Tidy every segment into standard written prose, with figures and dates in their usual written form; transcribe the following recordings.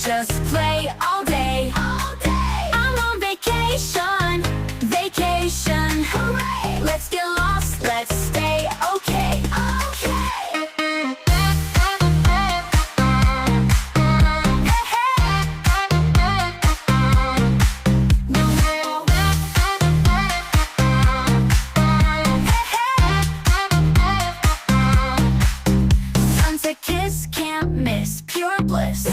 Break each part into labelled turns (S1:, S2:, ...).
S1: just play all day. I'm on vacation, vacation. Hooray! Let's get lost, let's stay okay. Sunset kiss, can't miss, pure bliss.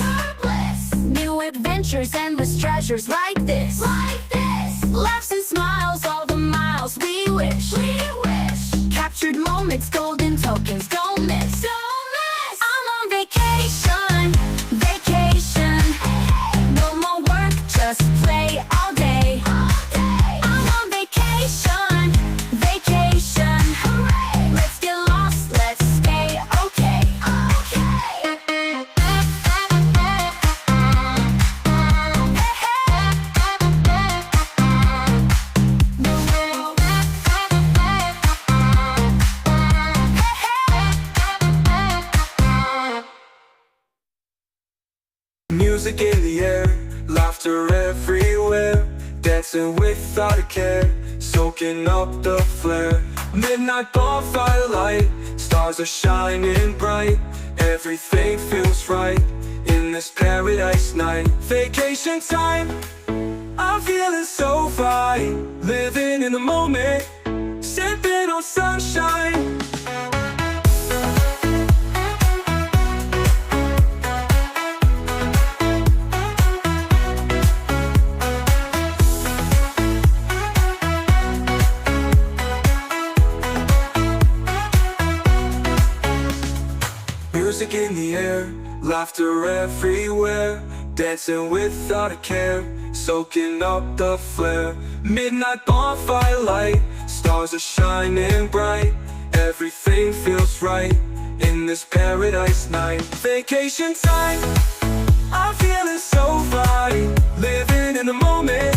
S1: New adventures, endless treasures like this. Laughs and smiles, all the miles we wish. Captured moments, golden tokens, don't miss. I'm on vacation, vacation. No more work, just play all day. I'm on vacation, vacation. Let's get lost, let's stay okay.
S2: Music in the air, laughter everywhere, dancing without a care, soaking up the flare. Midnight bonfire light, stars are shining bright, everything feels right in this paradise night. Vacation time, I'm feeling so fine, living in the moment, sipping on sunshine. Music in the air, laughter everywhere, dancing without a care, soaking up the flare. Midnight bonfire light, stars are shining bright, everything feels right in this paradise night. Vacation time, I'm feeling so fine, living in the moment,